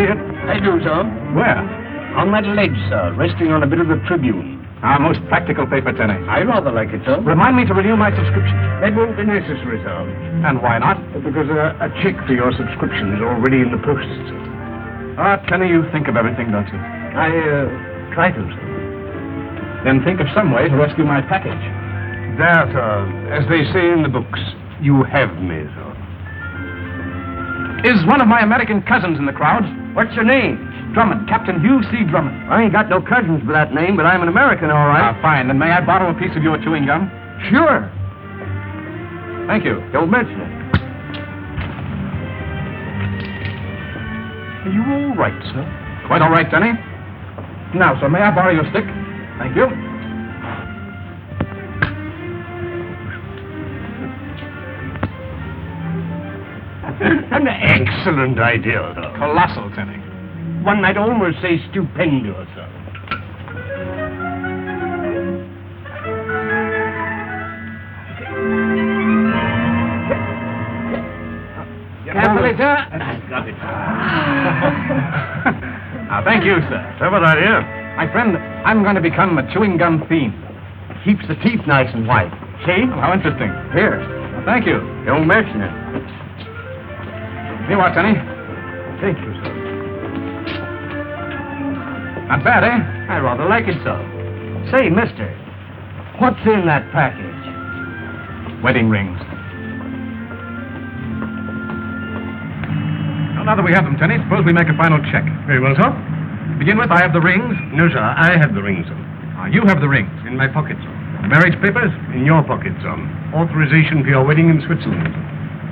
see it? I do, sir. Where? On that ledge, sir, resting on a bit of the Tribune. Our most practical paper, Tenny. I rather like it, sir. Remind me to renew my subscription. That won't be necessary, sir. And why not? Because a check for your subscription is already in the post. Ah, Tenny, you think of everything, don't you? I try to, sir. Then think of some way to rescue my package. There, sir. As they say in the books, you have me, sir. Is one of my American cousins in the crowd? What's your name? Drummond, Captain Hugh C. Drummond. I ain't got no cousins by that name, but I'm an American, all right. Ah, fine. Then may I borrow a piece of your chewing gum? Sure. Thank you. Don't mention it. Are you all right, sir? Quite all right, Tenny. Now, sir, may I borrow your stick? Thank you. An excellent idea, sir. Colossal, Tenny. One might almost say stupendous, sir. Carefully, sir. I've got it. Thank you, sir. Clever idea. My friend, I'm going to become a chewing gum fiend. Keeps the teeth nice and white. See? Oh, how interesting. Here. Thank you. Don't mention it. Here you are, Tenny. Thank you, sir. Not bad, eh? I rather like it, sir. Say, mister, what's in that package? Wedding rings. Well, now that we have them, Tenny, suppose we make a final check. Very well, sir. To begin with, I have the rings. No, sir, I have the rings, sir. You have the rings. In my pocket, sir. The marriage papers? In your pocket, sir. Authorization for your wedding in Switzerland.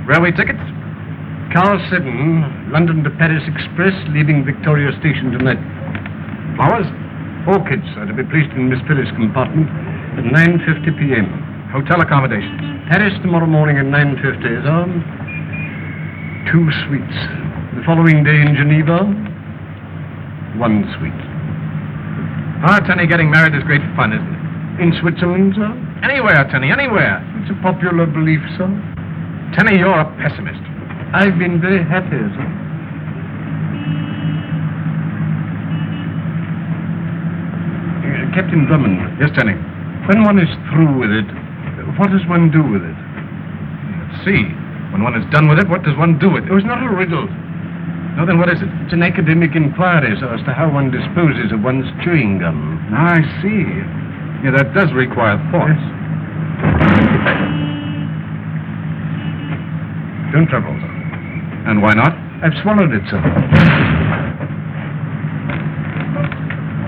Railway tickets? Car 7, London to Paris Express, leaving Victoria Station tonight. Flowers? Orchids are to be placed in Miss Phyllis' compartment at 9:50 p.m. Hotel accommodations? Paris tomorrow morning at 9:50, sir. 2 suites. The following day in Geneva, 1 suite. Ah, Tenny, getting married is great fun, isn't it? In Switzerland, sir? Anywhere, Tenny, anywhere. It's a popular belief, sir. Tenny, you're a pessimist. I've been very happy, sir. Captain Drummond. Yes, Tenny. When one is through with it, what does one do with it? Let's see. When one is done with it, what does one do with it? It was not a riddle. No, then what is it? It's an academic inquiry, sir, as to how one disposes of one's chewing gum. I see. Yeah, that does require thought. Yes. Don't trouble, sir. And why not? I've swallowed it, sir.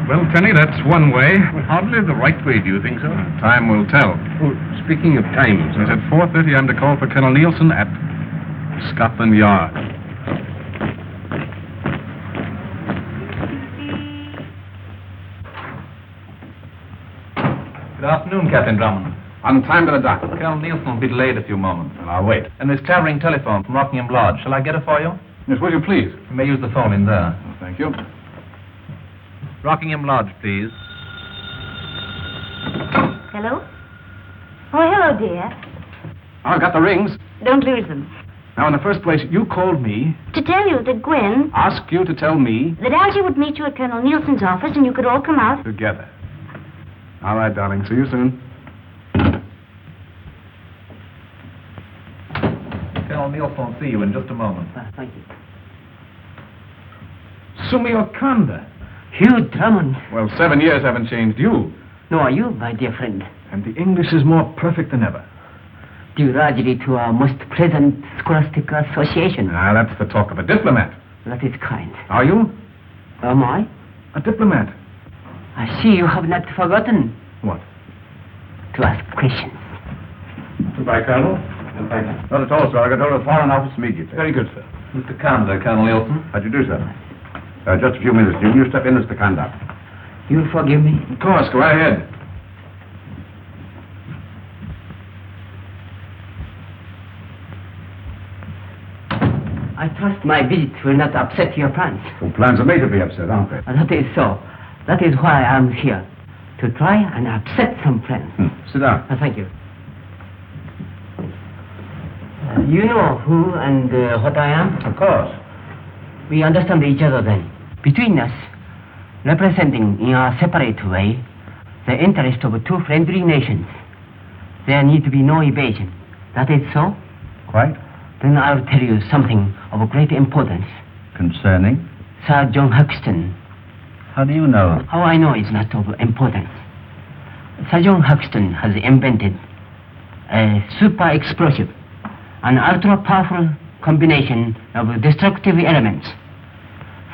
Well, Tenny, that's one way. Well, hardly the right way, do you think, sir? Time will tell. Oh, speaking of time, sir. It's at 4:30. I'm to call for Colonel Nielson at Scotland Yard. Good afternoon, Captain Drummond. On time to the dock. Colonel Nielson will be delayed a few moments. And I'll wait. And Miss Clavering telephone from Rockingham Lodge. Shall I get her for you? Yes, will you please? You may use the phone in there. Oh, thank you. Rockingham Lodge, please. Hello? Oh, hello, dear. I've got the rings. Don't lose them. Now, in the first place, you called me, To tell you that Gwen, asked you to tell me, that Algy would meet you at Colonel Nielson's office and you could all come out. together. All right, darling. See you soon. Colonel Nielson will see you in just a moment. Thank you. Sumio Kanda. Hugh Drummond. Well, 7 years haven't changed you. Nor are you, my dear friend. And the English is more perfect than ever. Due largely to our most pleasant scholastic association. Ah, that's the talk of a diplomat. That is kind. Are you? Am I? A diplomat. I see you have not forgotten What? to ask questions. Goodbye, Colonel. And thank you. Not at all, sir. I got hold of the Foreign Office immediately. Very good, sir. Mr. Kanda, Colonel Nielson. How'd you do, sir? Just a few minutes. You step in, Mr. Kanda. You forgive me? Of course, go right ahead. I trust my visit will not upset your plans. Well, plans are made to be upset, aren't they? That is so. That is why I am here. To try and upset some plans. Sit down. Thank you. You know who and what I am? Of course. We understand each other then. Between us, representing in a separate way the interest of two friendly nations, there need to be no evasion. That is so? Quite. Then I'll tell you something of great importance. Concerning? Sir John Hexton. How do you know? How I know is not of importance. Sir John Hexton has invented a super explosive, an ultra-powerful combination of destructive elements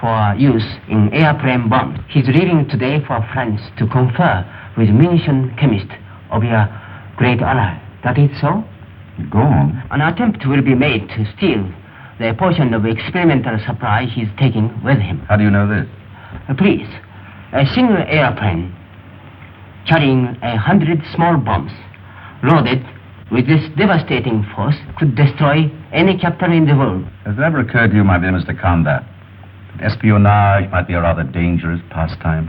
for use in airplane bombs. He's leaving today for France to confer with munition chemist of your great ally. That is so? Go on. An attempt will be made to steal the portion of experimental supply he's taking with him. How do you know this? Please, a single airplane carrying 100 small bombs loaded with this devastating force could destroy any capital in the world. Has it ever occurred to you, my dear Mr. Kanda, that espionage might be a rather dangerous pastime?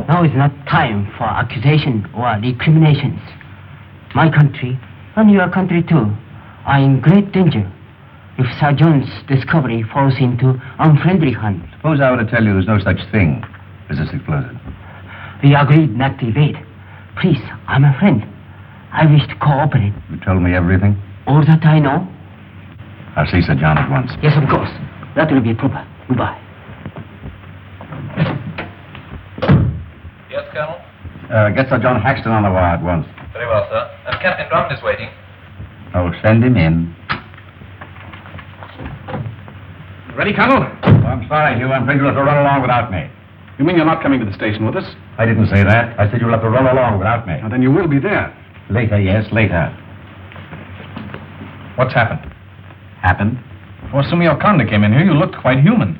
Now is not time for accusation or recriminations. My country, and your country too, are in great danger if Sir John's discovery falls into unfriendly hands. Suppose I were to tell you there's no such thing as this explosive. We agreed not to evade. Please, I'm a friend. I wish to cooperate. You told me everything? All that I know? I'll see Sir John at once. Yes, of course. That will be proper. Goodbye. Yes, Colonel? Get Sir John Hexton on the wire at once. Very well, sir. And Captain Drummond is waiting. Oh, send him in. Ready, Colonel? Oh, I'm sorry, Hugh. I'm afraid you'll have to run along without me. You mean you're not coming to the station with us? I didn't say that. I said you'll have to run along without me. Now, then you will be there. Later, yes, later. What's happened? Happened? Before Sumio Kanda came in here, you looked quite human.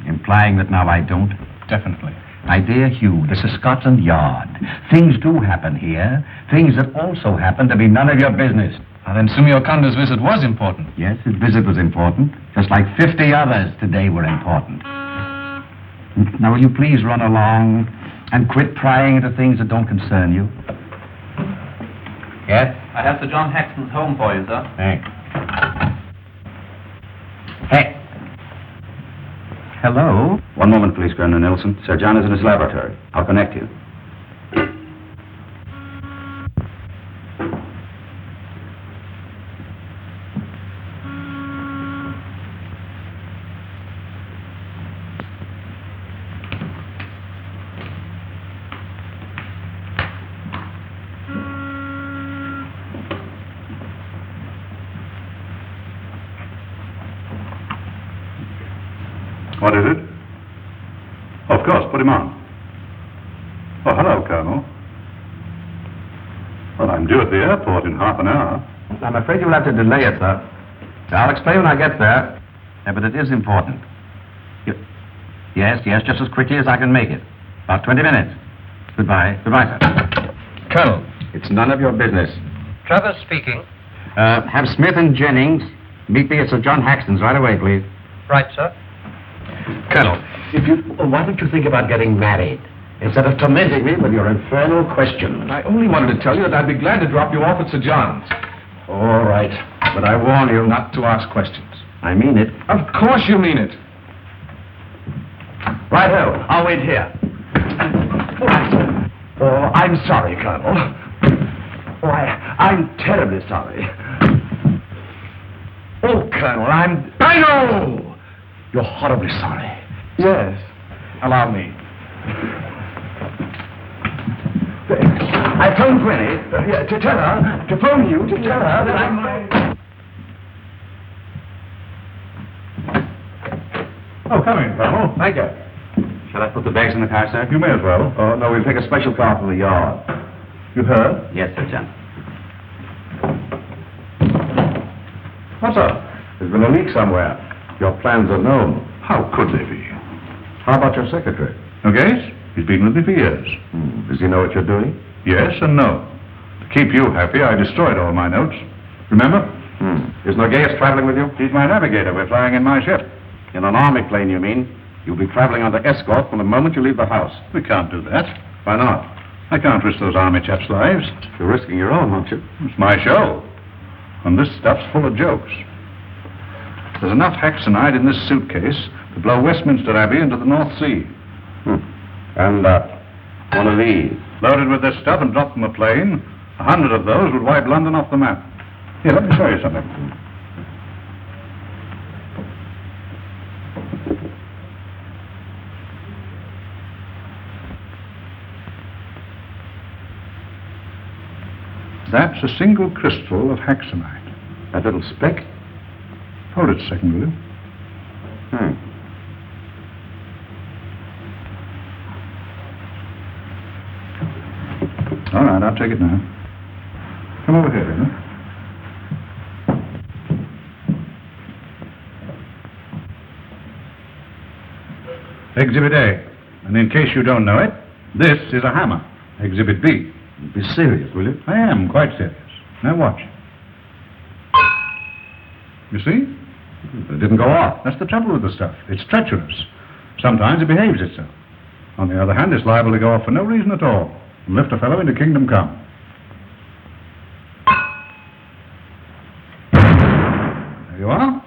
Implying that now I don't? Definitely. My dear Hugh, this is Scotland Yard. Things do happen here. Things that also happen to be none of your business. Now, then Sumio Kanda's visit was important. Yes, his visit was important. Just like 50 others today were important. Now, will you please run along and quit prying into things that don't concern you? Yes? I have Sir John Hexton's home for you, sir. Thanks. Hey. Hello? One moment, please, Colonel Nielson. Sir John is in his laboratory. I'll connect you. What is it? Of course, put him on. Oh, hello, Colonel. Well, I'm due at the airport in half an hour. I'm afraid you'll have to delay it, sir. I'll explain when I get there. Yeah, but it is important. Yes, just as quickly as I can make it. About 20 minutes. Goodbye. Goodbye, sir. Colonel. It's none of your business. Travers speaking. Have Smith and Jennings meet me at Sir John Hexton's right away, please. Right, sir. Colonel, why don't you think about getting married instead of tormenting me with your infernal questions? I only wanted to tell you that I'd be glad to drop you off at Sir John's. All right, but I warn you Not to ask questions. I mean it. Of course you mean it. Righto, I'll wait here. Oh, I'm sorry, Colonel. I'm terribly sorry. Oh, Colonel, I know! You're horribly sorry. Yes. Allow me. I phoned Granny to tell her, to phone you, to tell her that I'm... Oh, come in, Colonel. Thank you. Shall I put the bags in the car, sir? You may as well. Oh, no, we'll take a special car from the yard. You heard? Yes, Sir John. What's up? There's been a leak somewhere. Your plans are known. How could they be? How about your secretary? Nogais? He's been with me for years. Does he know what you're doing? Yes and no. To keep you happy, I destroyed all my notes. Remember? Is Nogais traveling with you? He's my navigator. We're flying in my ship. In an army plane, you mean? You'll be traveling under escort from the moment you leave the house. We can't do that. Why not? I can't risk those army chaps' lives. You're risking your own, aren't you? It's my show. And this stuff's full of jokes. There's enough hextonite in this suitcase To blow Westminster Abbey into the North Sea. And one of these. Loaded with this stuff and dropped from a plane, 100 of those would wipe London off the map. Here, let me show you something. That's a single crystal of hextonite. That little speck? Hold it a second, will you? All right, I'll take it now. Come over here, Rena. Exhibit A. And in case you don't know it, this is a hammer. Exhibit B. Be serious, will you? I am quite serious. Now watch. You see? It didn't go off. That's the trouble with the stuff. It's treacherous. Sometimes it behaves itself. On the other hand, it's liable to go off for no reason at all and lift a fellow into kingdom come. There you are.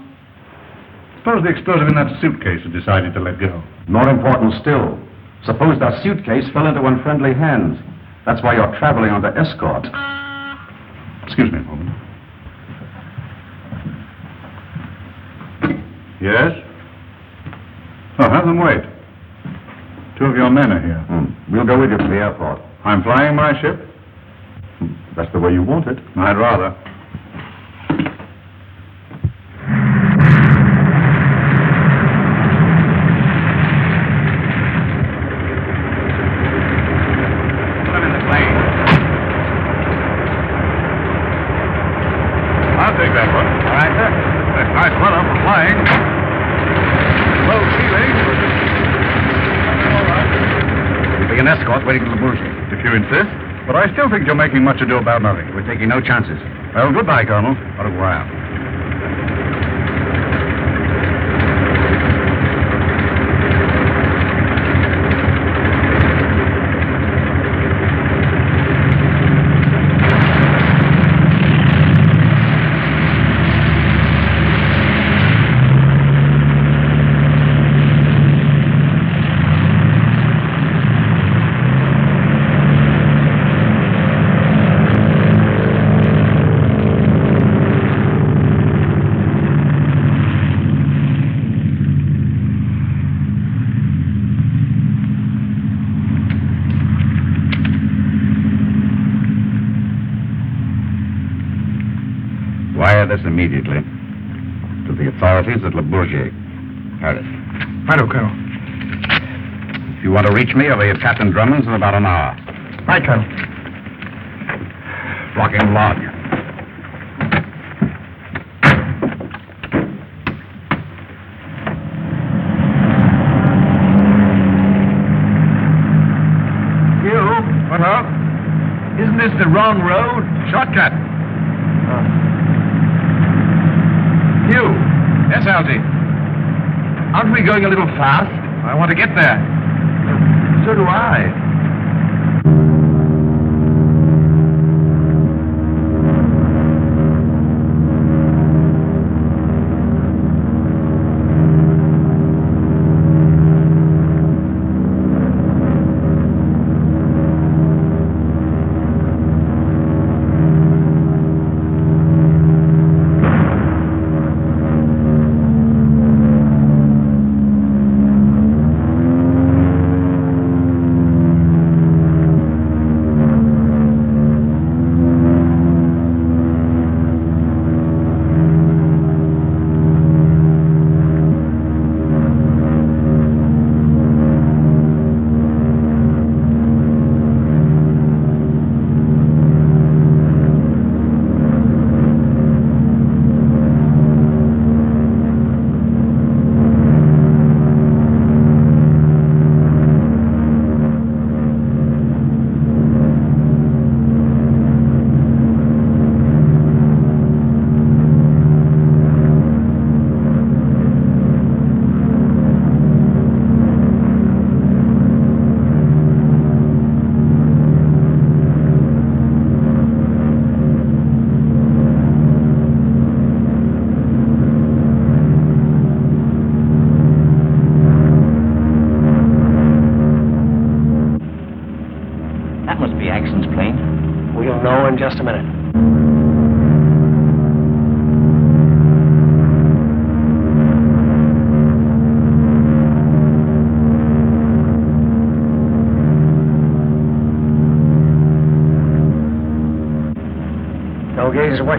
Suppose the explosive in that suitcase had decided to let go. More important still, suppose that suitcase fell into unfriendly hands. That's why you're traveling under escort. Excuse me a moment. Yes? Oh, have them wait. 2 of your men are here. We'll go with you to the airport. I'm flying my ship. That's the way you want it. I'd rather. Put him in the plane. I'll take that one. All right, sir. That's nice weather for flying. Low ceiling. All right. You'll be an escort waiting for the Bourget. If you insist. But I still think you're making much ado about nothing. We're taking no chances. Well, goodbye, Colonel. Au revoir. Wire this immediately to the authorities at Le Bourget, Paris. Righto, Colonel. If you want to reach me, I'll be at Captain Drummond's in about an hour. Right, Colonel. Rocking log. Hugh? What up? Isn't this the wrong road? Shortcut. Hugh, Yes, Algy. aren't we going a little fast? I want to get there. So do I.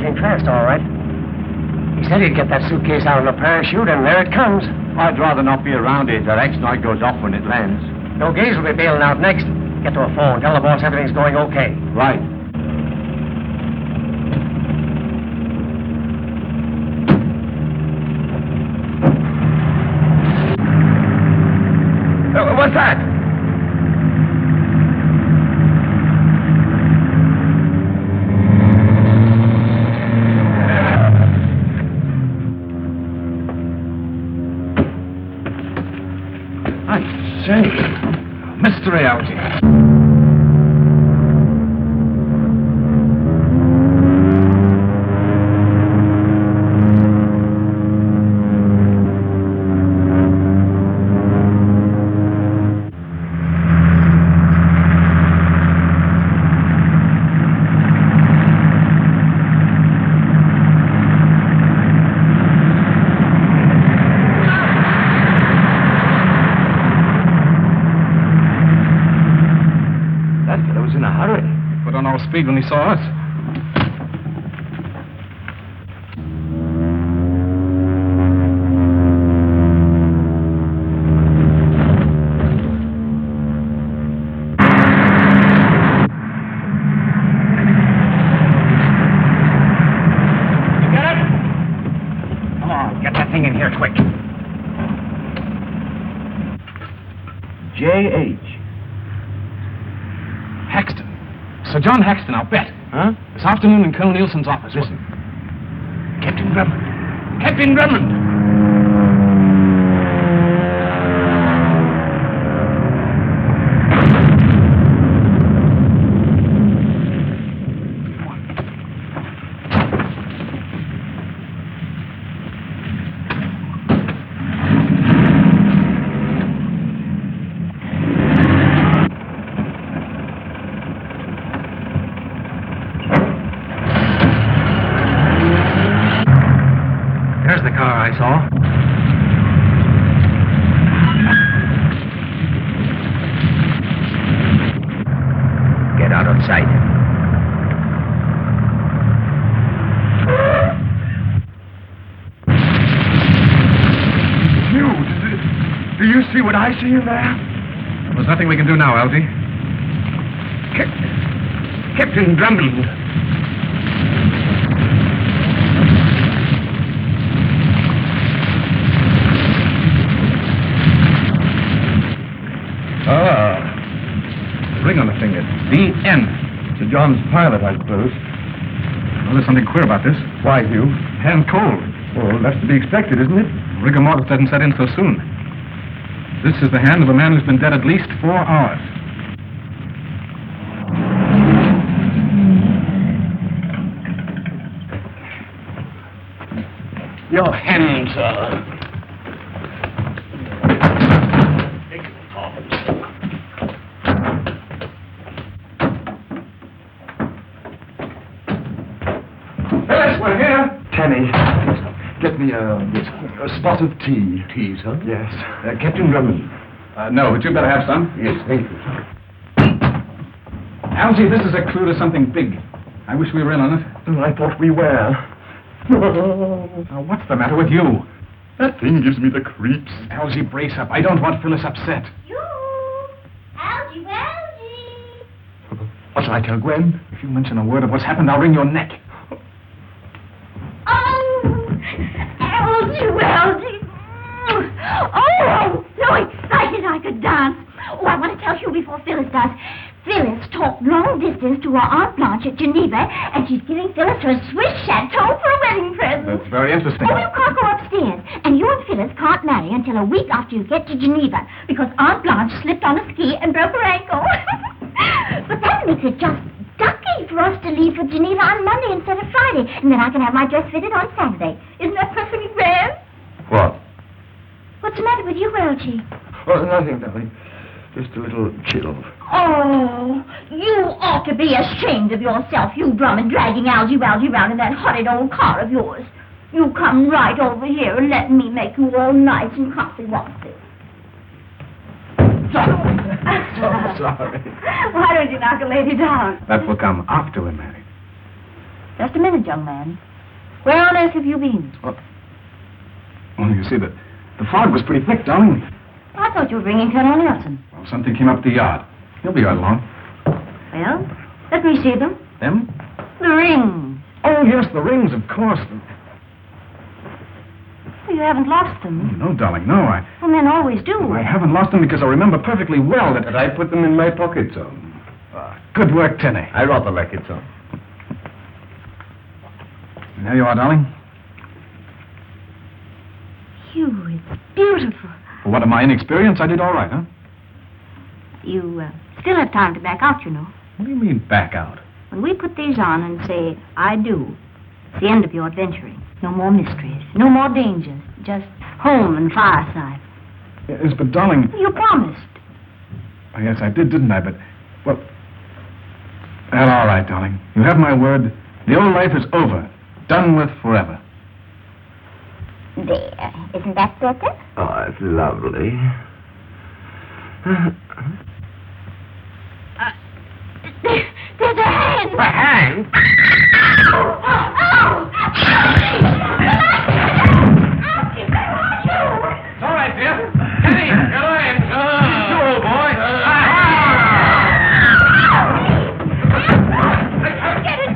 came fast, all right. He said he'd get that suitcase out in a parachute, and there it comes. I'd rather not be around it. That hextonite goes off when it lands. Nogais will be bailing out next. Get to a phone. Tell the boss everything's going okay. Right. What's that? I say, mystery, Algy. Speed when he saw us. You get it? Come on, get that thing in here quick. J.H. Hexton. Sir John Hexton, I'll bet. Huh? This afternoon in Colonel Nielson's office. Listen. Captain Drummond. Captain Drummond! What I see in there? There's nothing we can do now, Algy. Captain Drummond. Ring on the finger. D.N. Sir John's pilot, I suppose. Well, there's something queer about this. Why, Hugh? Hand cold. Well, that's to be expected, isn't it? Rigor mortis doesn't set in so soon. This is the hand of a man who's been dead at least 4 hours. Your hands, Phyllis, we're here. Tenny, get me a spot of tea. Teas, huh? Yes. Captain Drummond. No, but you better have some. Yes, thank you. Algy, this is a clue to something big. I wish we were in on it. Oh, I thought we were. Now, what's the matter with you? That thing gives me the creeps. Algy, brace up. I don't want Phyllis upset. You! Algy, Algy! What shall I tell Gwen? If you mention a word of what's happened, I'll wring your neck. Oh! Algy, Algy! Oh, I'm so excited I could dance. Oh, I want to tell Hugh before Phyllis does. Phyllis talked long distance to her Aunt Blanche at Geneva, and she's giving Phyllis her Swiss chateau for a wedding present. That's very interesting. Oh, you can't go upstairs. And you and Phyllis can't marry until a week after you get to Geneva, because Aunt Blanche slipped on a ski and broke her ankle. But that makes it just ducky for us to leave for Geneva on Monday instead of Friday, and then I can have my dress fitted on Saturday. Isn't that perfectly grand? What? What's the matter with you, Algy? Oh, nothing, darling. Just a little chilled. Oh, you ought to be ashamed of yourself, you Drummond, dragging Algy around in that horrid old car of yours. You come right over here and let me make you all nice and comfy, won't you? So sorry. Why don't you knock a lady down? That will come after we're married. Just a minute, young man. Where on earth have you been? Well, you see, the fog was pretty thick, darling. I thought you were bringing Colonel Nielson. Well, something came up the yard. He'll be right along. Well, let me see them. Them? The rings. Oh, yes, the rings, of course. Well, you haven't lost them. No, darling, no. Well, men always do. I haven't lost them because I remember perfectly well that... And I put them in my pocket, sir. Good work, Tenny. I wrote the record, sir. There you are, darling. Hugh, it's beautiful. For what of my inexperience, I did all right, huh? You still have time to back out, you know. What do you mean, back out? When we put these on and say, I do, it's the end of your adventuring. No more mysteries, no more dangers. Just home and fireside. Yes, but darling... You promised. Oh, yes, I did, didn't I? But, well, all right, darling. You have my word. The old life is over. Done with forever. There. Isn't that better? Oh, it's lovely. There's a hand. A hand? It's all right, dear. Tenny, get away. You old boy. Get it.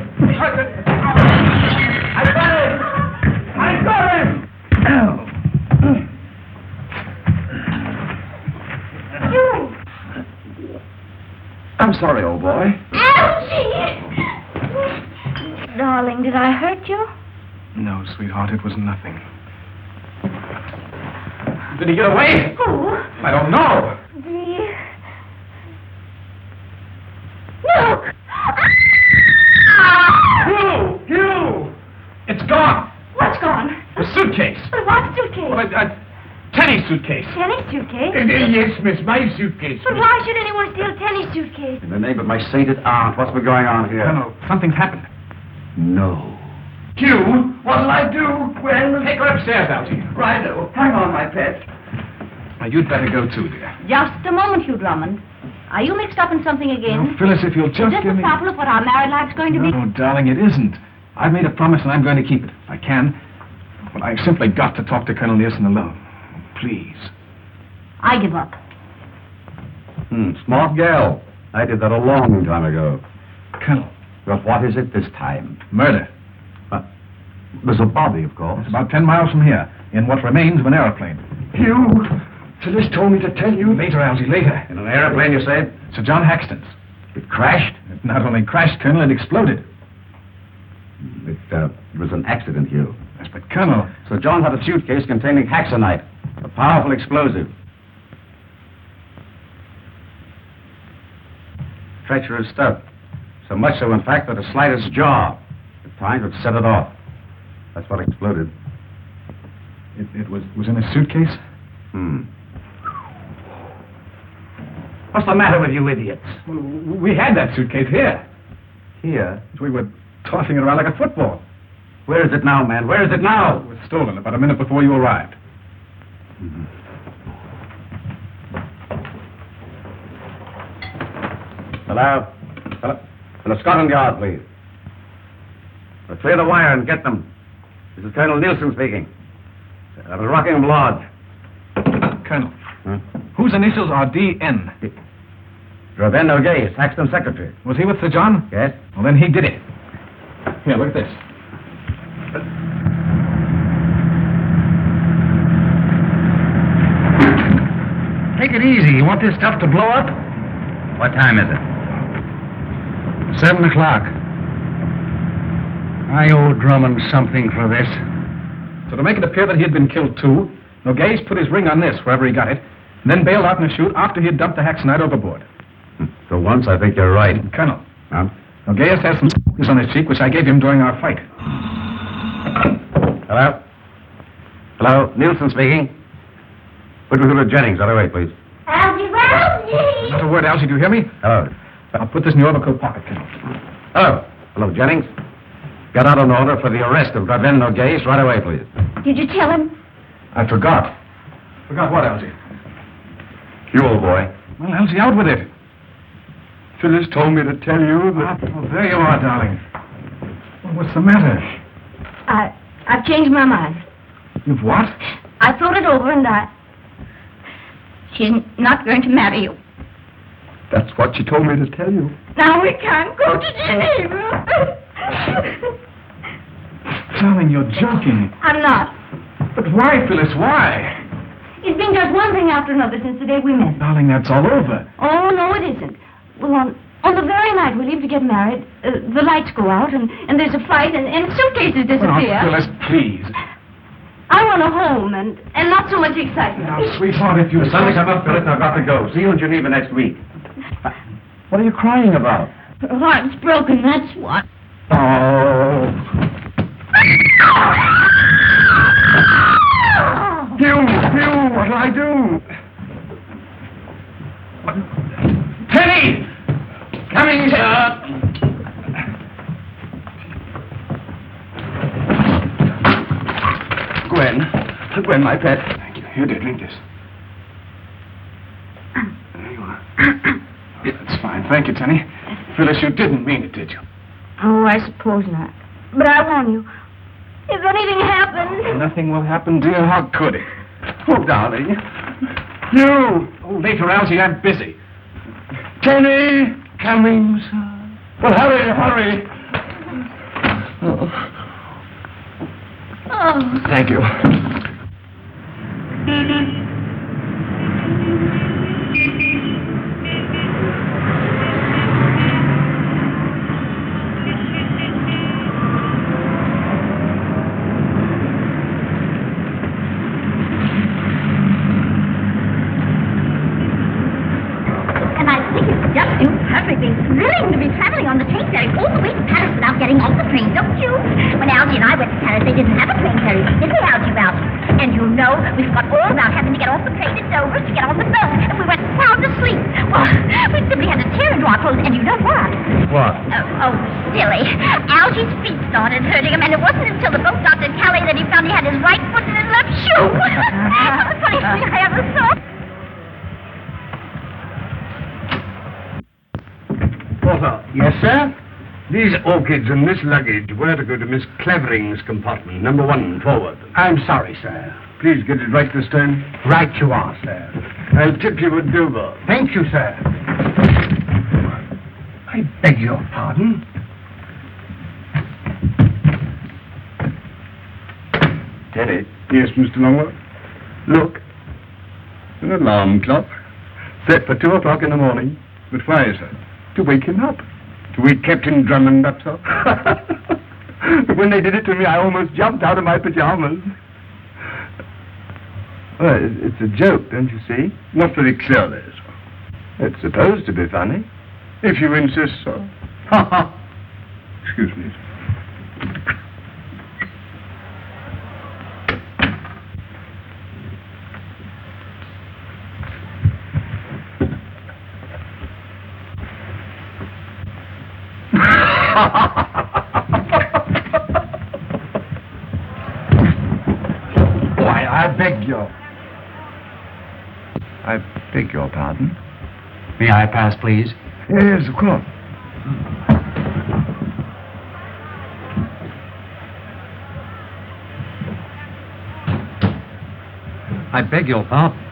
I got him. I'm sorry, old boy. Algy! Darling, did I hurt you? No, sweetheart, it was nothing. Did he get away? Who? I don't know. Look! Hugh! It's gone. What's gone? The suitcase. But what suitcase? Well, Tenny's suitcase. Tenny's suitcase? Yes, miss, my suitcase. But why should anyone steal Tenny's suitcase? In the name of my sainted aunt, what's been going on here? Colonel, something's happened. No. Hugh, what'll I do? Well, Take her upstairs, Algy. righto. Hang on, my pet. Now, you'd better go too, dear. Just a moment, Hugh Drummond. Are you mixed up in something again? Now, Phyllis, if you'll Is just this give the me... problem of what our married life's going to be? No, darling, it isn't. I've made a promise and I'm going to keep it, if I can. But I've simply got to talk to Colonel Nielson alone. Please. I give up. Smart gal. I did that a long time ago. Colonel. But what is it this time? Murder. There's a body, of course. It's about 10 miles from here, in what remains of an aeroplane. Hugh, Phyllis told me to tell you. Later, Algy, later. In an airplane, you say? Sir John Haxton's. It crashed? It not only crashed, Colonel, it exploded. It was an accident, Hugh. Yes, but Colonel... So John had a suitcase containing hextonite, a powerful explosive. Treacherous stuff. So much so, in fact, that the slightest jar at times would set it off. That's what exploded. It was in a suitcase? What's the matter with you idiots? Well, we had that suitcase here. Here? We were tossing it around like a football. Where is it now, man? Where is it now? It was stolen about a minute before you arrived. Hello? Hello, Scotland Yard, please. Clear the wire and get them. This is Colonel Nielson speaking. Of the Rockingham Lodge. Colonel, whose initials are D.N.? Draven Nogais, Saxton secretary. Was he with Sir John? Yes. Well, then he did it. Here, look at this. Take it easy. You want this stuff to blow up? What time is it? 7 o'clock. I owe Drummond something for this. So to make it appear that he had been killed too, Nogais put his ring on this, wherever he got it, and then bailed out in a chute after he had dumped the hextonite overboard. For once, I think you're right. Colonel, Huh? Nogais has some on his cheek, which I gave him during our fight. Hello? Hello? Nielson speaking. Put me through to Jennings. Right away, please. Algy, Algy! Not a word, Algy, do you hear me? Hello. I'll put this in your overcoat pocket, Colonel. Hello. Hello, Jennings. Got out an order for the arrest of Draven Nogais. Right away, please. Did you tell him? I forgot. Forgot what, Algy? You old boy. Well, Algy, out with it. Phyllis told me to tell you that... Oh, there you are, darling. What's the matter? I've changed my mind. You've what? I thought it over and she's not going to marry you. That's what she told me to tell you. Now we can't go to Geneva. Darling, you're joking. I'm not. But why, Phyllis, why? It's been just one thing after another since the day we met. Darling, that's all over. Oh, no, it isn't. Well, on the very night we leave to get married, the lights go out, and there's a fight, and suitcases disappear. Oh, Phyllis, please. I want a home, and not so much excitement. Now, sweetheart, if you... The sun's come up, Phyllis. I've got to go. See you in Geneva next week. What are you crying about? Her heart's broken, that's what. Oh. Hugh, what'll I do? Tenny! Coming, sir. Gwen, my pet. Thank you. Here, dear, drink this. There you are. That's fine. Thank you, Tenny. Phyllis, you didn't mean it, did you? Oh, I suppose not. But I warn you, if anything happens... Nothing will happen, dear. How could it? Oh, darling. You! Oh, later, Algy, I'm busy. Tenny! Coming, sir. Well, hurry. Oh. Thank you. Thrilling to be traveling on the train ferry all the way to Paris without getting off the train, don't you? When Algy and I went to Paris, they didn't have a train ferry, did they, Algy? And you know, we forgot all about having to get off the train at Dover to get on the boat, and we went sound asleep. Well, we simply had to tear into our clothes, and you know what? What? Oh, silly. Algy's feet started hurting him, and it wasn't until the boat docked at Calais that he found he had his right foot in his left shoe. That was the funniest thing I ever saw. Porter. Yes, sir? These orchids and this luggage were to go to Miss Clavering's compartment, number 1, forward. I'm sorry, sir. Please get it right this time. Right you are, sir. I'll tip you at Dover. Thank you, sir. I beg your pardon. Tenny. Yes, Mr. Longworth. Look. An alarm clock. Set for 2 o'clock in the morning. But why, sir? To wake him up. To wake Captain Drummond up, sir. But when they did it to me, I almost jumped out of my pajamas. Well, it's a joke, don't you see? Not very clearly, sir. It's supposed to be funny. If you insist, sir. Ha ha. Excuse me, sir. Why, I beg your pardon. May I pass, please? Yes, of course. I beg your pardon.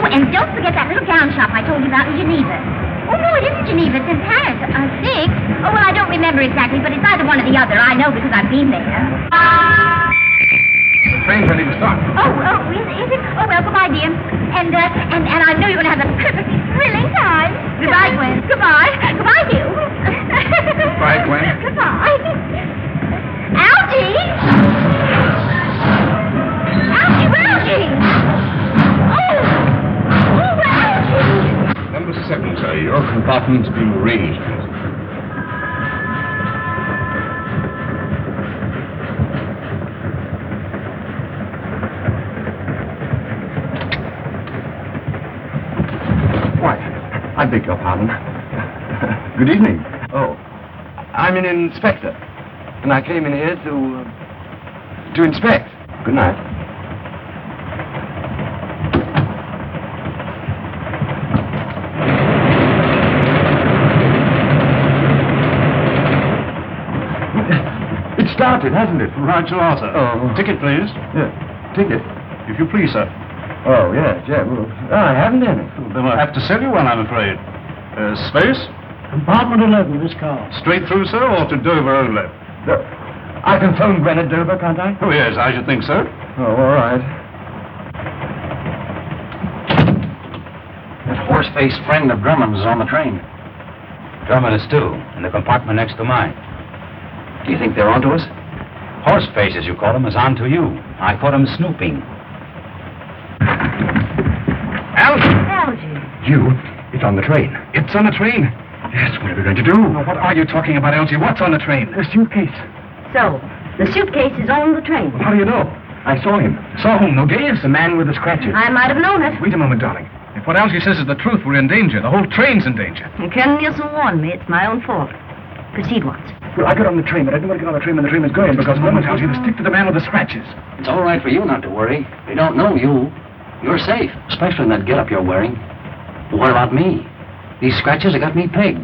And don't forget that little gown shop I told you about in Geneva. Oh, no, it isn't Geneva. It's in Paris, I think. Oh, well, I don't remember exactly, but it's either one or the other. I know because I've been there. The train's ready to start. Oh, is it? Oh, well, goodbye, dear. And I know you're going to have a perfectly thrilling time. Goodbye, Gwen. Goodbye. Goodbye, Hugh. Goodbye, Gwen. Goodbye. Algy! Algy, where is she? Number 7, sir. Your compartment's being arranged. I beg your pardon. Good evening. Oh, I'm an inspector, and I came in here to inspect. Good night. It started, hasn't it? Right you are, sir. Oh. Ticket, please. Yeah, ticket. If you please, sir. Oh, yeah. Well, I haven't any. Then I'll have to sell you one, I'm afraid. Space? Compartment 11, this car. Straight through, sir, or to Dover only? No. I can phone Gwen at Dover, can't I? Oh, yes, I should think so. Oh, all right. That horse-faced friend of Drummond's is on the train. Drummond is too, in the compartment next to mine. Do you think they're onto us? Horseface, as you call him, is onto you. I caught him snooping. Algy. You? It's on the train. It's on the train? Yes, what are we going to do? Well, what are you talking about, Algy? What's on the train? The suitcase. So, the suitcase is on the train. Well, how do you know? I saw him. Saw whom? Nogais? The man with the scratches. I might have known it. Wait a moment, darling. If what Algy says is the truth, we're in danger. The whole train's in danger. And Colonel Nielson warned me. It's my own fault. Proceed once. Well, I got on the train, but I didn't want to get on the train when the train was going because no one tells you to stick to the man with the scratches. It's all right for you not to worry. They don't know you. You're safe, especially in that getup you're wearing. But what about me? These scratches have got me pegged.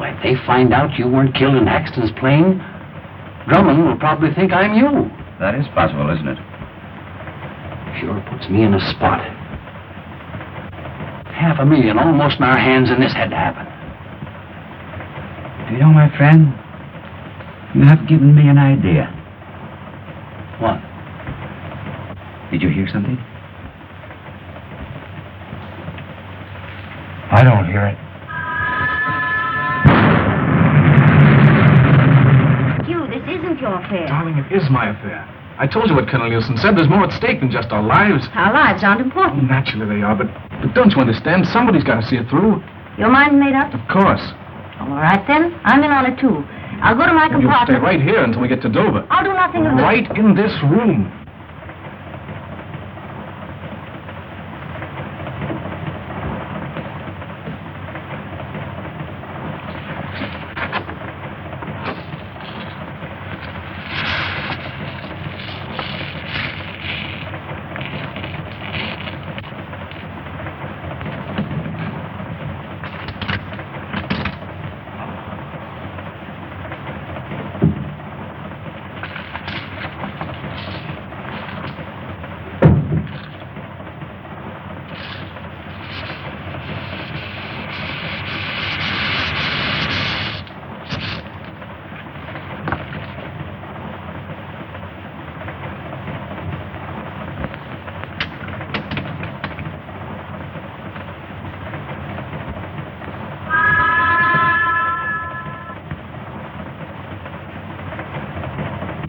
Why, if they find out you weren't killed in Hexton's plane, Drummond will probably think I'm you. That is possible, isn't it? Sure puts me in a spot. $500,000 almost in our hands, and this had to happen. Do you know, my friend, you have given me an idea. What? Did you hear something? I don't hear it. Hugh, this isn't your affair. Darling, it is my affair. I told you what Colonel Nielson said. There's more at stake than just our lives. Our lives aren't important. Naturally they are, but don't you understand? Somebody's got to see it through. Your mind's made up? Of course. All right, then. I'm in on it, too. I'll go to my You'll compartment. stay right here until we get to Dover. I'll do nothing of the... Right in this room.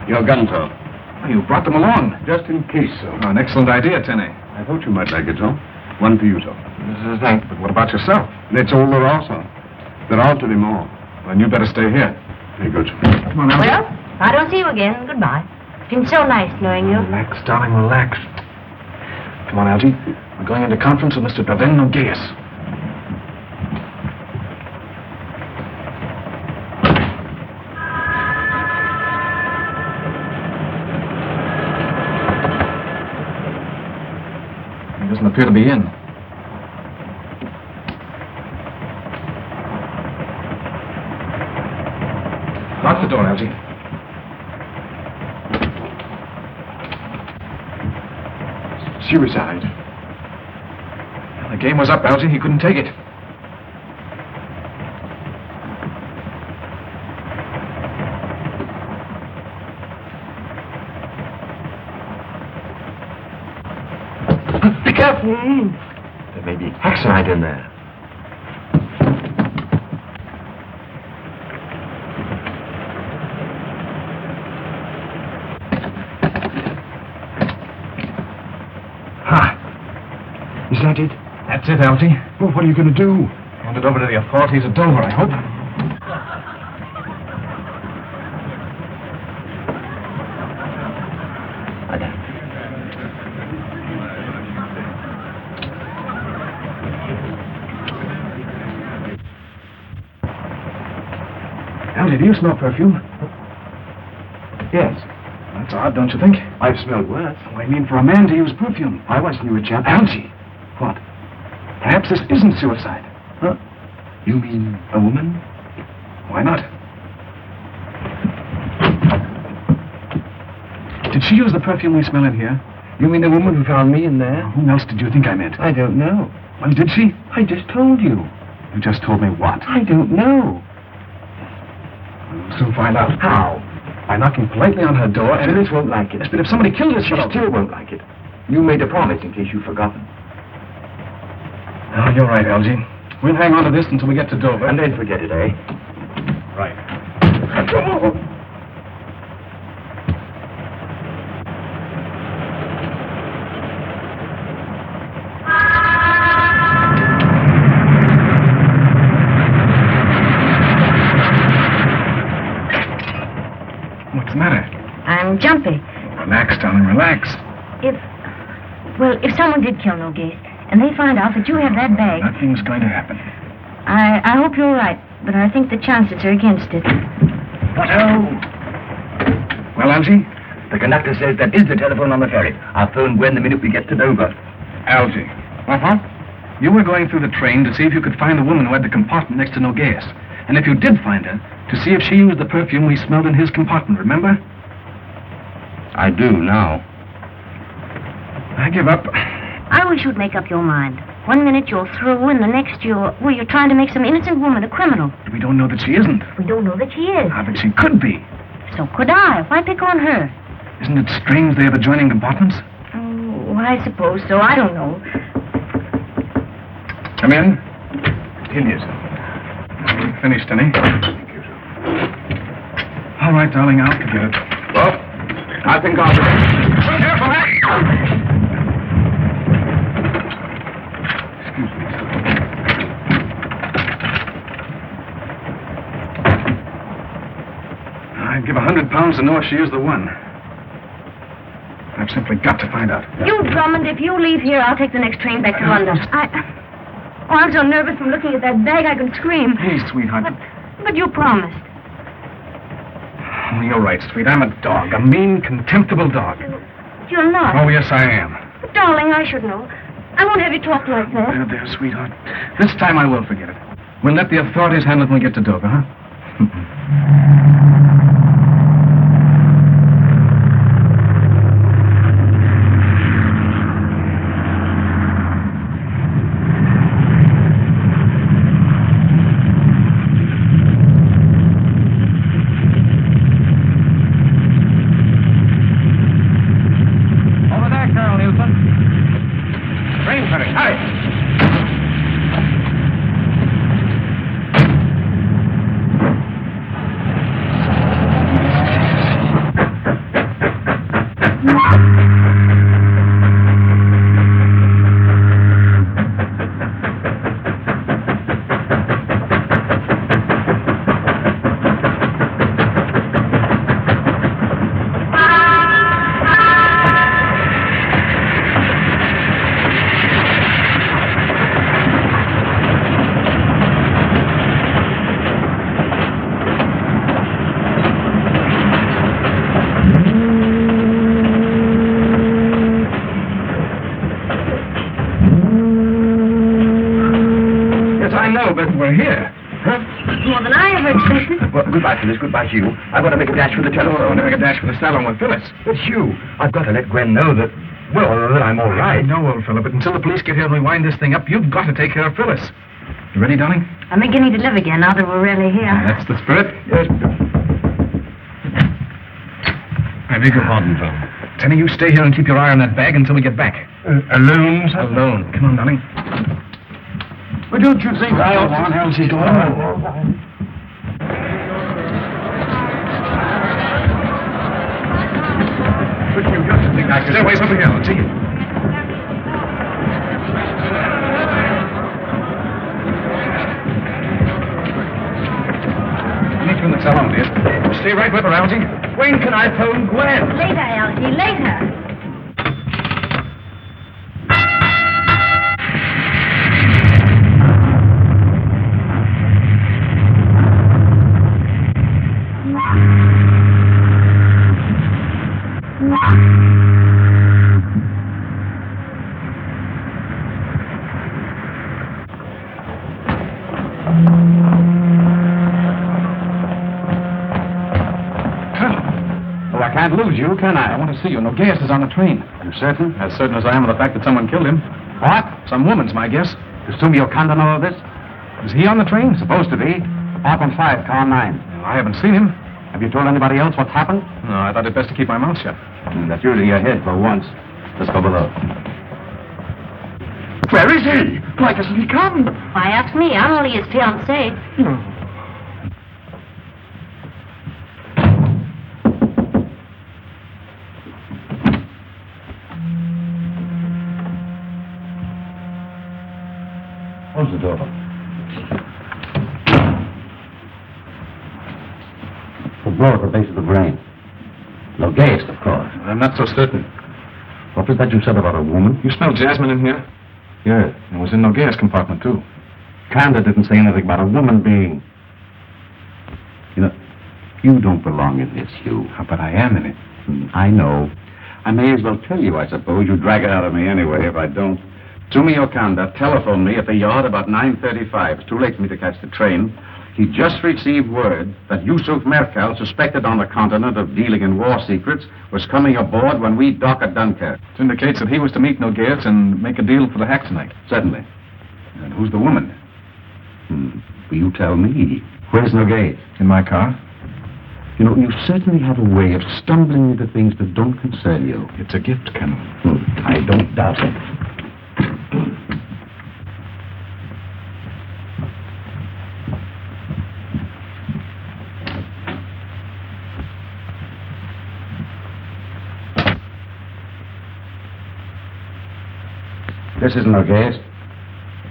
Your gun, sir. Oh, you brought them along. Just in case, sir. Oh, an excellent idea, Tenny. I thought you might like it, sir. One for you, sir. Thanks, but what about yourself? That's all there are, sir. There aren't any more. Then you better stay here. Very good. Come on, Algy. Well, if I don't see you again, goodbye. It's been so nice knowing you. Relax, darling, relax. Come on, Algy. We're going into conference with Mr. Draven Nogais. He doesn't appear to be in. Lock the door, Algy. Suicide. Well, the game was up, Algy. He couldn't take it. Be careful. There may be hextonite in there. Is that it? That's it, Algy. Well, what are you going to do? Hand it over to the authorities at Dover, I hope. Algy, do you smell perfume? Yes. That's odd, don't you think? I've smelled worse. Oh, I mean, for a man to use perfume. I once knew a chap. Algy. What? Perhaps this isn't suicide. Huh? You mean a woman? Why not? Did she use the perfume we smell in here? You mean the woman who found me in there? Who else did you think I meant? I don't know. Well, did she? I just told you. You just told me what? I don't know. We'll soon find out. How? By knocking politely on her door and... Phyllis won't like it. Yes, but if somebody killed her, She still won't like it. You made a promise in case you've forgotten. Oh, you're right, Algy. We'll hang on to this until we get to Dover. And then forget it, eh? Right. What's the matter? I'm jumpy. Relax, darling, relax. If someone did kill Nogais, and they find out that you have that bag... Nothing's going to happen. I hope you're right, but I think the chances are against it. What-o? Well, Algy? The conductor says that is the telephone on the ferry. I'll phone Gwen the minute we get to Dover. Algy. Uh-huh. You were going through the train to see if you could find the woman who had the compartment next to Nogais. And if you did find her, to see if she used the perfume we smelled in his compartment, remember? I do now. I give up. I wish you'd make up your mind. 1 minute you're through, and the next you're trying to make some innocent woman a criminal. But we don't know that she isn't. We don't know that she is. Ah, but she could be. So could I. Why pick on her? Isn't it strange they have adjoining compartments? Oh, I suppose so. I don't know. Come in. In here, sir. Finished, Tenny. Thank you, sir. All right, darling, I'll forget it. Well, I think I'll... Careful, Excuse me, sir. I'd give £100 to know if she is the one. I've simply got to find out. You, Drummond, if you leave here, I'll take the next train back to London. I'm so nervous from looking at that bag I can scream. Hey, sweetheart. But you promised. Oh, you're right, sweet. I'm a dog. A mean, contemptible dog. You're not. Oh, yes, I am. But, darling, I should know. I won't have you talk like that. There, sweetheart. This time I will forget it. We'll let the authorities handle it when we get to Dover, huh? Over there, Colonel Nielson. Train coming. Hurry. But we're here. Huh? More than I ever expected. Well, goodbye, Phyllis. Goodbye, Hugh. I've got to make a dash for the telephone. I want to make a dash for the salon with Phyllis. But, Hugh, I've got to let Gwen know that, well, that I'm all right. No, old fellow, but until the police get here and we wind this thing up, you've got to take care of Phyllis. You ready, darling? I'm beginning to live again now that we're really here. That's the spirit. Yes. I beg your pardon, Tom. Tenny, you stay here and keep your eye on that bag until we get back. Alone, sir? Alone. Come on, darling. But don't you think I ought to... Go on, Algy, go on. But you don't think I could... Stay away from here, I'll see you. Meet you in the salon, dear. Stay right with her, Algy. When can I phone Gwen? Later, Algy, later. Well, I can't lose you, can I? I want to see you. Nogais is on the train. You certain? As certain as I am of the fact that someone killed him. What? Some woman's my guess. Does Sumio Kanda know of this? Is he on the train? Supposed to be. Up on 5, car 9. Well, I haven't seen him. Have you told anybody else what's happened? No, I thought it best to keep my mouth shut. That's usually your head for once. Let's go below. Where is he? Why doesn't he come? Why ask me? I'm only his fiancée. Close the door. The blow at the base of the brain. Nogais, of course. I'm not so certain. What was that you said about a woman? You smell jasmine in here? Yes. It was in Nogais' compartment, too. Kanda didn't say anything about a woman being... You know, you don't belong in this, Hugh. But I am in it. I know. I may as well tell you, I suppose. You drag it out of me anyway if I don't. Sumio Kanda telephoned me at the yard about 9:35. It's too late for me to catch the train. He just received word that Yusuf Merkel, suspected on the continent of dealing in war secrets, was coming aboard when we dock at Dunkirk. It indicates that he was to meet Nogais and make a deal for the hextonite. Certainly. And who's the woman? Will you tell me? Where's Nogais? In my car. You know, you certainly have a way of stumbling into things that don't concern you. It's a gift, Colonel. I don't doubt it. This isn't Nogais.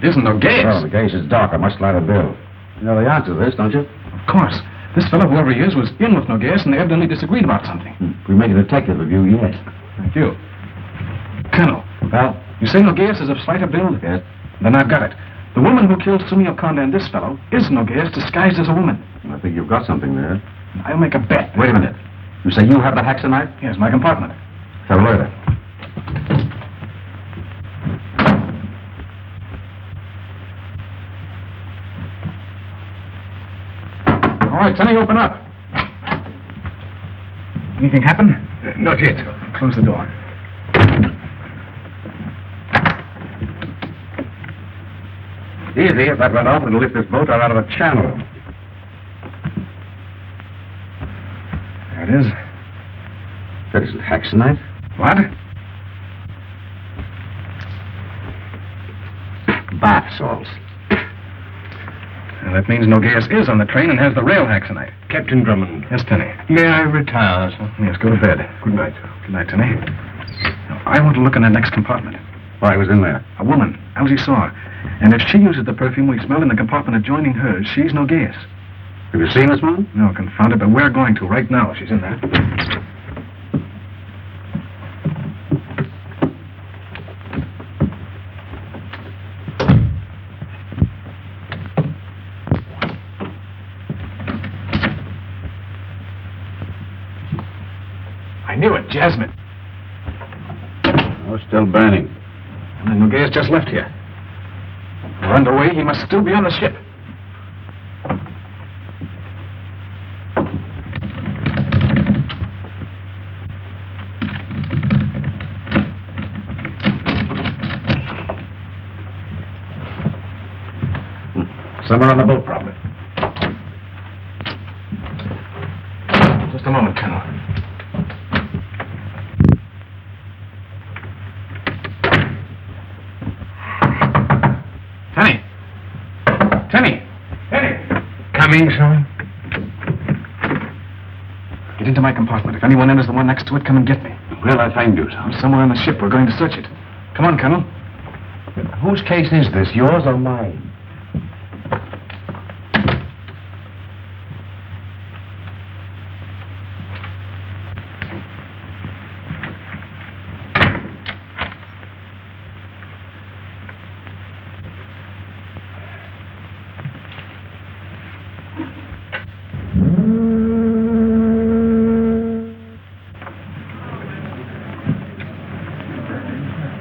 It isn't Nogais? Oh, Nogais is dark. I must light a bill. You know the answer to this, don't you? Of course. This fellow, whoever he is, was in with Nogais, and they evidently disagreed about something. We make a detective of you yet. Thank you. Colonel. Well? You say Nogais is of slighter build? Yes. Then I've got it. The woman who killed Sumio Kanda and this fellow is Nogais disguised as a woman. I think you've got something there. I'll make a bet. Wait a minute. You say you have the hextonite? Yes, my compartment. Have a look at it. All right, Tenny, open up. Anything happen? Not yet. Close the door. Easy. If that went off, it'll lift this boat out of the channel. There it is. That isn't hextonite. What? Bath salts. Well, that means Nogais is on the train and has the rail hextonite. Captain Drummond. Yes, Tenny. May I retire, sir? Yes, go to bed. Good night, sir. Good night, Tenny. Now, I want to look in that next compartment. Why, was in there? A woman. Algy saw her. And if she uses the perfume we smell in the compartment adjoining hers, she's Nogais. Have you seen this woman? No, confound it, but we're going to right now. She's in there. I knew it, jasmine. Oh, still burning. And then Nogais just left here. We're underway. He must still be on the ship. Somewhere on the boat, probably. Just a moment, Colonel. Tenny! Tenny! Tenny! Coming, sir? Get into my compartment. If anyone enters the one next to it, come and get me. Where'll I find you, sir? I'm somewhere on the ship. We're going to search it. Come on, Colonel. Whose case is this, yours or mine?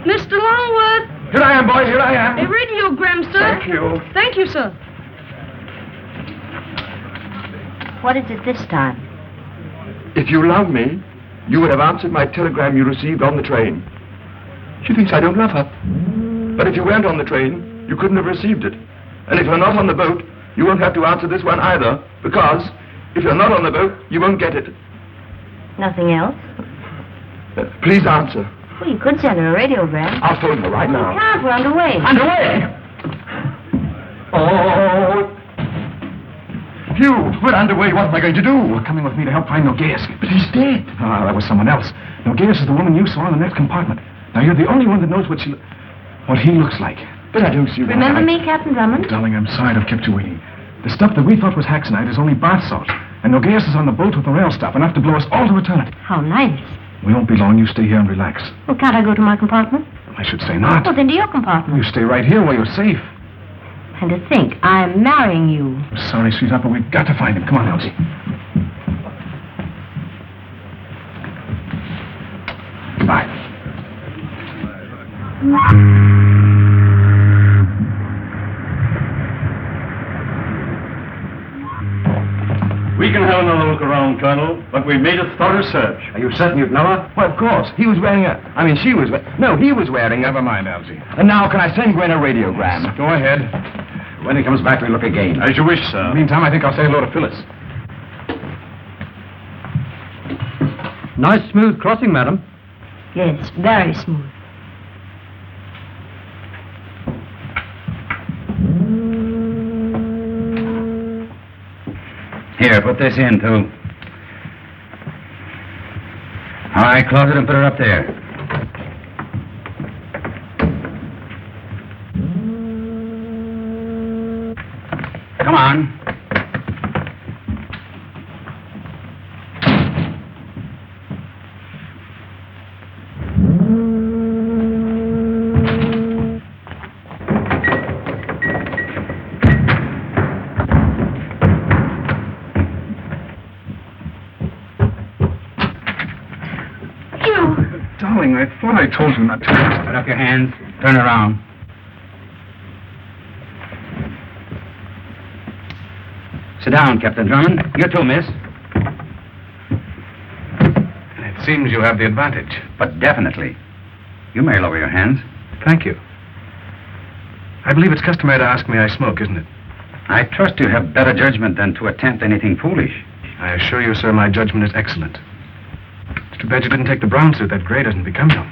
Mr. Longworth, Here I am, boys. Here I am. a radiogram, sir. Thank you. Thank you, sir. What is it this time? If you love me, you would have answered my telegram you received on the train. She thinks I don't love her. But if you weren't on the train, you couldn't have received it. And if you're not on the boat, you won't have to answer this one either, because if you're not on the boat, you won't get it. Nothing else? Please answer. Well, you could send her a radiogram. I'll phone her right now. You can't, we're underway. Underway? Oh. Hugh, we're underway. What am I going to do? You're coming with me to help find Nogais. But he's dead. Ah, that was someone else. Nogais is the woman you saw in the next compartment. Now, you're the only one that knows what he looks like. But I don't see why. Remember me, Captain Drummond? Darling, I'm sorry to have kept you waiting. The stuff that we thought was hextonite is only bath salt. And Nogais is on the boat with the rail stuff, enough to blow us all to eternity. How nice. We won't be long. You stay here and relax. Well, can't I go to my compartment? I should say not. Well, then to your compartment. You stay right here where you're safe. And to think, I'm marrying you. I'm sorry, sweetheart, but we've got to find him. Come on, Algy. Goodbye. We can have another look around, Colonel, but we made a thorough search. Are you certain you'd know her? Well, of course. He was wearing he was wearing Never mind, Algy. And now, can I send Gwen a radiogram? Go ahead. When he comes back, we look again. As you wish, sir. Meantime, I think I'll say hello to Phyllis. Nice smooth crossing, madam. Yes, very smooth. Here, put this in, too. All right, close it and put it up there. Come on. Darling, I thought I told you not to. Put up your hands. Turn around. Sit down, Captain Drummond. You too, miss. It seems you have the advantage. But definitely. You may lower your hands. Thank you. I believe it's customary to ask me I smoke, isn't it? I trust you have better judgment than to attempt anything foolish. I assure you, sir, my judgment is excellent. It's too bad you didn't take the brown suit. That gray doesn't become you.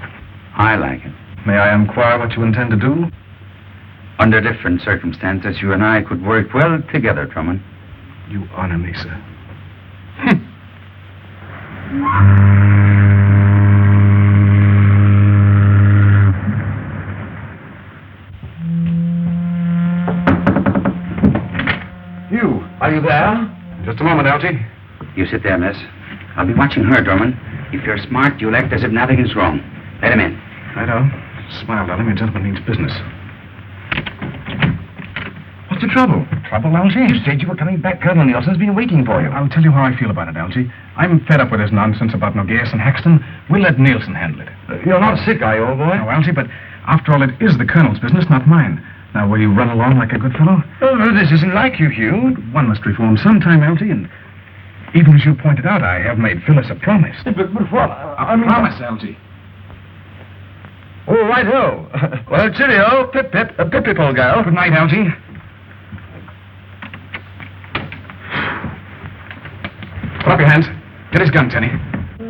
I like it. May I inquire what you intend to do? Under different circumstances, you and I could work well together, Drummond. You honor me, sir. Hugh, are you there? Just a moment, Algy. You sit there, miss. I'll be watching her, Drummond. If you're smart, you'll act as if nothing is wrong. Let him in. Righto. Smile, darling. A gentleman needs business. What's the trouble? Trouble, Algy? You said you were coming back. Colonel Nielson's been waiting for you. I'll tell you how I feel about it, Algy. I'm fed up with this nonsense about Nogais and Hexton. We'll let Nielson handle it. You're not sick, are you, old boy? No, Algy, but after all, it is the Colonel's business, not mine. Now, will you run along like a good fellow? Oh, this isn't like you, Hugh. One must reform sometime, Algy, and even as you pointed out, I have made Phyllis a promise. But what? A promise, Algy. Oh, right-ho. Well, cheerio. Pip-pip. Pip-pip, old girl. Good night, Algy. Put up your hands. Get his gun, Tenny.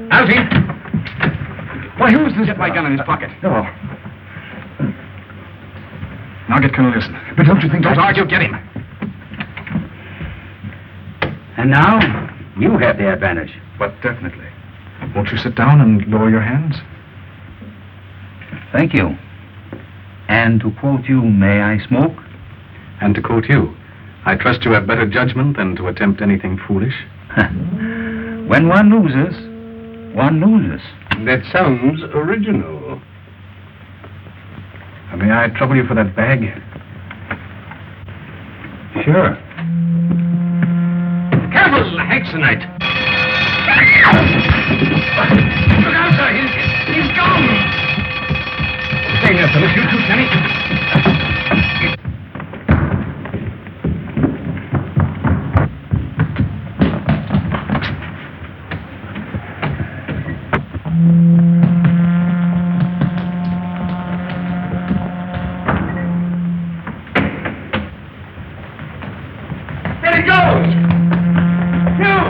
Algy! Why, who's this? Get my gun in his pocket. Oh. Now get Colonel Nielson. But don't you think... Don't argue. Get him. And now, you have the advantage. But definitely. Won't you sit down and lower your hands? Thank you. And to quote you, may I smoke? And to quote you, I trust you have better judgment than to attempt anything foolish. When one loses, one loses. That sounds original. May I trouble you for that bag? Sure. Careful, hextonite. Look out, sir. He's gone. Stay here, Phyllis. You too, Tenny. he goes! Hugh!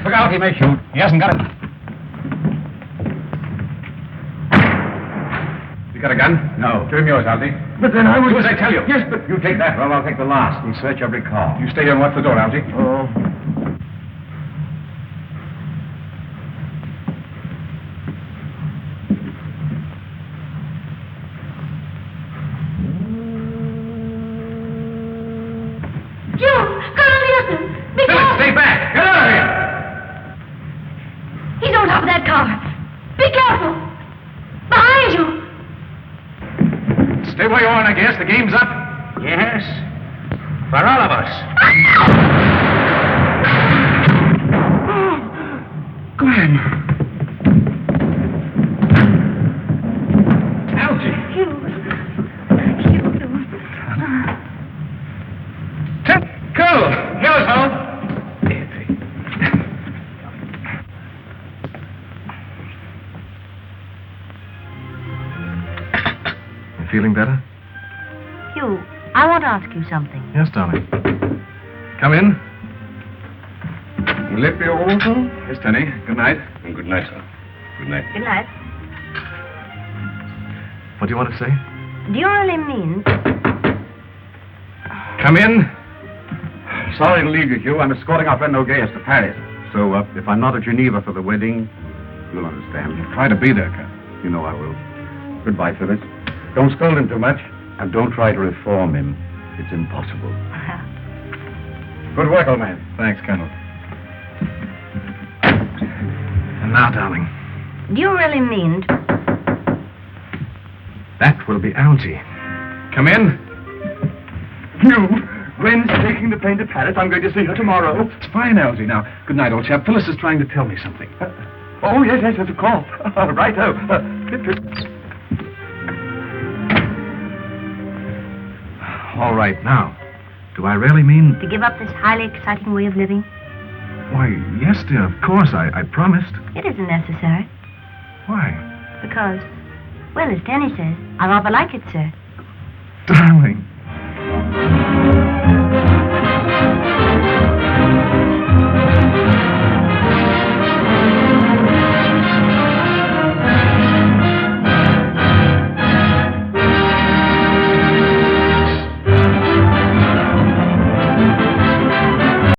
Look out, he may shoot. He hasn't got it. You got a gun? No. Give him yours, Algy. But then I was... Do as I tell you. Yes, but... You take that, well, I'll take the last and search every car. You stay here and watch the door, Algy. Oh. Colonel Nielson! Be Phyllis, careful! stay back! Get out of here! He's on top of that car. Be careful! Behind you! Stay where you are, and I guess. The game's up. Yes. For all of us. Glenn. Algy. Hugh. Cool. Here's home. You feeling better? Hugh, I want to ask you something. Yes, darling. Come in. You left me also? Yes, Tenny. Good night. Good night, sir. Good night. Good night. What do you want to say? Do you really mean... Come in. Sorry to leave you, Hugh. I'm escorting our friend Nogais to Paris. So, if I'm not at Geneva for the wedding, you'll understand. Try to be there, Capt. You know I will. Goodbye, Phyllis. Don't scold him too much, and don't try to reform him. It's impossible. Good work, old man. Thanks, Colonel. And now, darling, Do you really mean... that will be Algy. Come in. Hugh, Gwen's taking the plane to Paris. I'm going to see her tomorrow. It's fine, Algy. Now, good night, old chap. Phyllis is trying to tell me something. Oh, yes, of course. Righto. All right, now, do I really mean... to give up this highly exciting way of living? Why, yes, dear, of course, I promised. It isn't necessary. Why? Because, well, as Tenny says, I rather like it, sir. Darling.